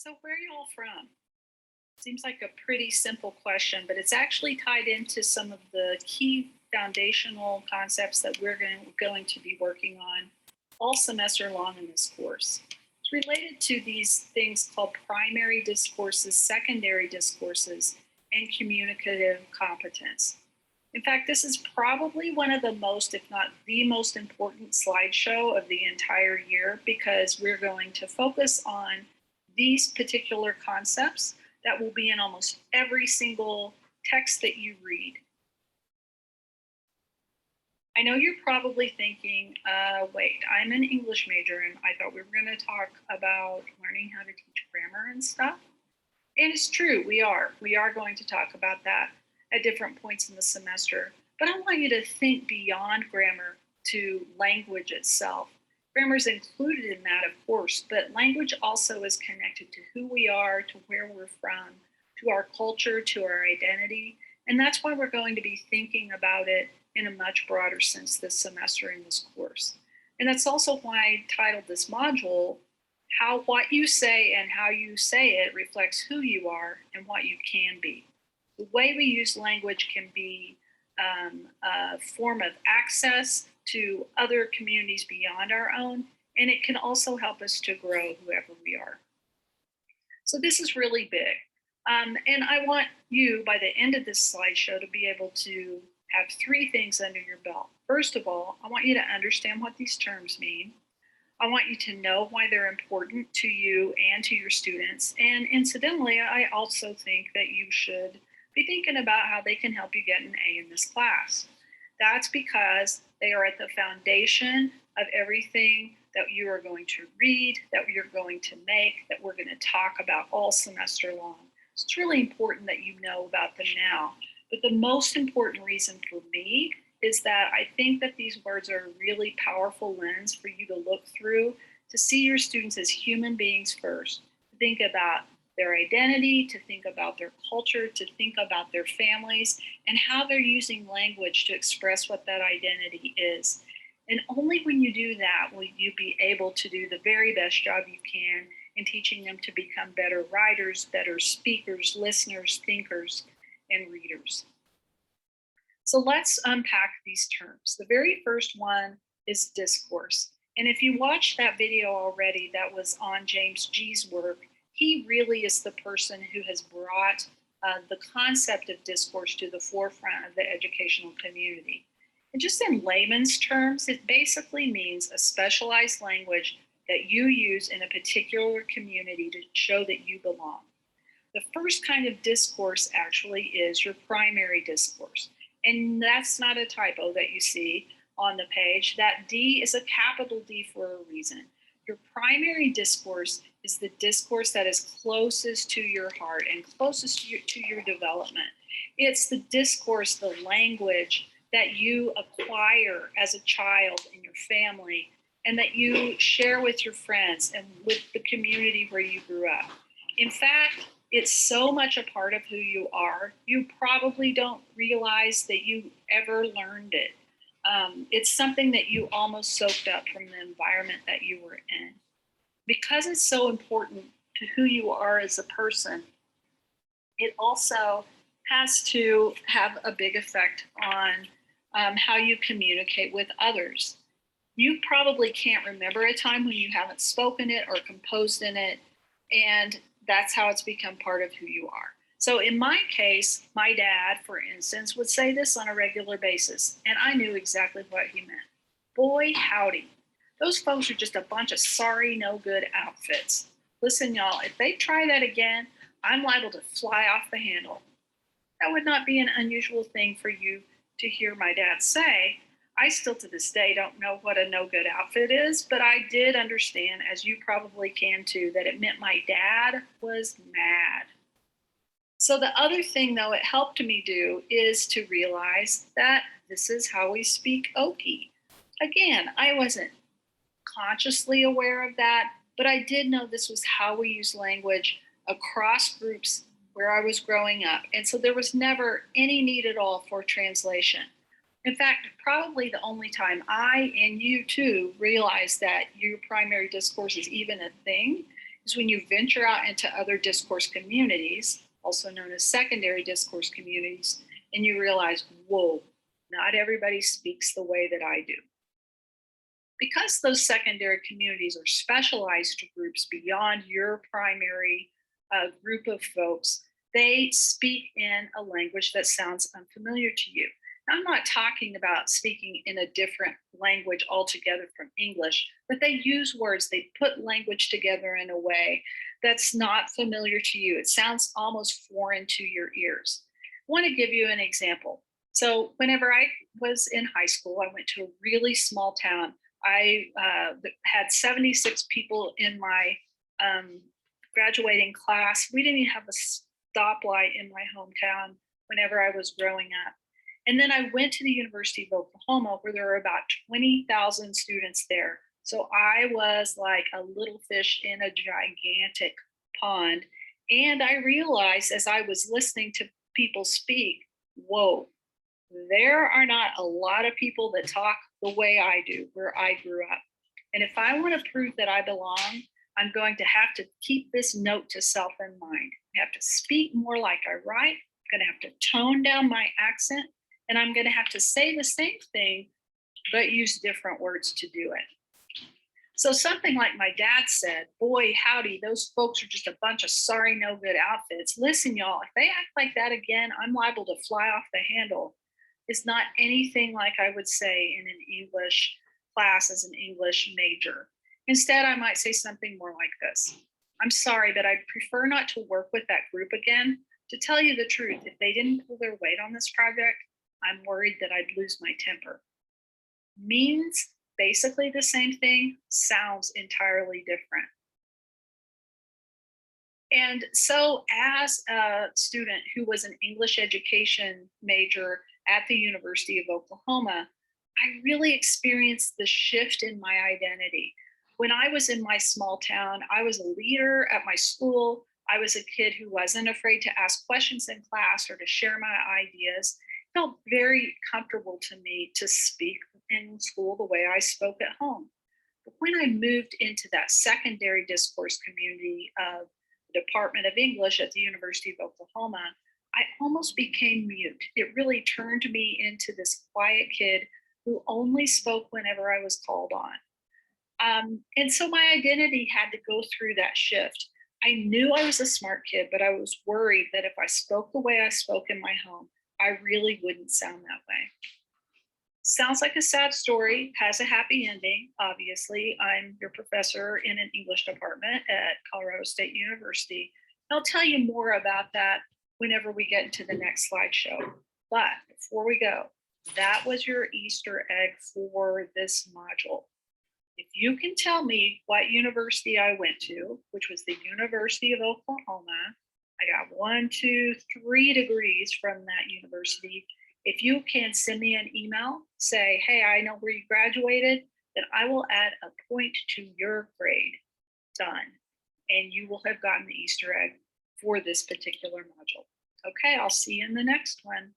So, where are you all from? Seems like a pretty simple question, but it's actually tied into some of the key foundational concepts that we're going to be working on all semester long in this course. It's related to these things called primary discourses, secondary discourses, and communicative competence. In fact, this is probably one of the most, if not the most important slideshow of the entire year because we're going to focus on these particular concepts that will be in almost every single text that you read. I know you're probably thinking, wait, I'm an English major and I thought we were going to talk about learning how to teach grammar and stuff. And it's true, we are. We are going to talk about that at different points in the semester. But I want you to think beyond grammar to language itself. Grammar is included in that, of course, but language also is connected to who we are, to where we're from, to our culture, to our identity. And that's why we're going to be thinking about it in a much broader sense this semester in this course. And that's also why I titled this module, How What You Say and How You Say It Reflects Who You Are and What You Can Be. The way we use language can be a form of access to other communities beyond our own, and it can also help us to grow whoever we are. So this is really big. And I want you, by the end of this slideshow, to be able to have three things under your belt. First of all, I want you to understand what these terms mean. I want you to know why they're important to you and to your students. And incidentally, I also think that you should be thinking about how they can help you get an A in this class. That's because they are at the foundation of everything that you are going to read, that you're going to make, that we're going to talk about all semester long. So it's really important that you know about them now. But the most important reason for me is that I think that these words are a really powerful lens for you to look through to see your students as human beings first, to think about their identity, to think about their culture, to think about their families, and how they're using language to express what that identity is. And only when you do that will you be able to do the very best job you can in teaching them to become better writers, better speakers, listeners, thinkers, and readers. So let's unpack these terms. The very first one is discourse. And if you watched that video already that was on James G's work, he really is the person who has brought the concept of discourse to the forefront of the educational community. And just in layman's terms, it basically means a specialized language that you use in a particular community to show that you belong. The first kind of discourse actually is your primary discourse. And that's not a typo that you see on the page. That D is a capital D for a reason. Your primary discourse is the discourse that is closest to your heart and closest to your development. It's the discourse, the language that you acquire as a child in your family and that you share with your friends and with the community where you grew up. In fact, it's so much a part of who you are, you probably don't realize that you ever learned it. It's something that you almost soaked up from the environment that you were in. Because it's so important to who you are as a person, it also has to have a big effect on how you communicate with others. You probably can't remember a time when you haven't spoken it or composed in it, and that's how it's become part of who you are. So in my case, my dad, for instance, would say this on a regular basis, and I knew exactly what he meant. Boy, howdy. Those folks are just a bunch of sorry, no good outfits. Listen, y'all, if they try that again, I'm liable to fly off the handle. That would not be an unusual thing for you to hear my dad say. I still to this day don't know what a no good outfit is, but I did understand, as you probably can too, that it meant my dad was mad. So the other thing, though, it helped me do is to realize that this is how we speak Okie. Again, I wasn't consciously aware of that, but I did know this was how we use language across groups where I was growing up. And so there was never any need at all for translation. In fact, probably the only time I and you too realized that your primary discourse is even a thing is when you venture out into other discourse communities, also known as secondary discourse communities, and you realize, whoa, not everybody speaks the way that I do. Because those secondary communities are specialized groups beyond your primary group of folks, they speak in a language that sounds unfamiliar to you. Now, I'm not talking about speaking in a different language altogether from English, but they use words, they put language together in a way that's not familiar to you. It sounds almost foreign to your ears. I want to give you an example. So, whenever I was in high school, I went to a really small town. I had 76 people in my graduating class. We didn't even have a stoplight in my hometown whenever I was growing up. And then I went to the University of Oklahoma, where there were about 20,000 students there. So I was like a little fish in a gigantic pond. And I realized as I was listening to people speak, whoa, there are not a lot of people that talk the way I do where I grew up. And if I want to prove that I belong, I'm going to have to keep this note to self in mind. I have to speak more like I write. I'm going to have to tone down my accent. And I'm going to have to say the same thing, but use different words to do it. So something like my dad said, boy, howdy, those folks are just a bunch of sorry, no good outfits. Listen, y'all, if they act like that again, I'm liable to fly off the handle. It's not anything like I would say in an English class as an English major. Instead, I might say something more like this. I'm sorry, but I'd prefer not to work with that group again. To tell you the truth, if they didn't pull their weight on this project, I'm worried that I'd lose my temper. Means basically the same thing, sounds entirely different. And so, as a student who was an English education major at the University of Oklahoma, I really experienced the shift in my identity. When I was in my small town, I was a leader at my school. I was a kid who wasn't afraid to ask questions in class or to share my ideas. It felt very comfortable to me to speak in school the way I spoke at home. But when I moved into that secondary discourse community of the Department of English at the University of Oklahoma, I almost became mute. It really turned me into this quiet kid who only spoke whenever I was called on. And so my identity had to go through that shift. I knew I was a smart kid, but I was worried that if I spoke the way I spoke in my home, I really wouldn't sound that way. Sounds like a sad story, has a happy ending. Obviously, I'm your professor in an English department at Colorado State University. I'll tell you more about that whenever we get into the next slideshow. But before we go, that was your Easter egg for this module. If you can tell me what university I went to, which was the University of Oklahoma, I got 1, 2, 3 degrees from that university. If you can send me an email, say, hey, I know where you graduated, then I will add a point to your grade. Done. And you will have gotten the Easter egg for this particular module. Okay, I'll see you in the next one.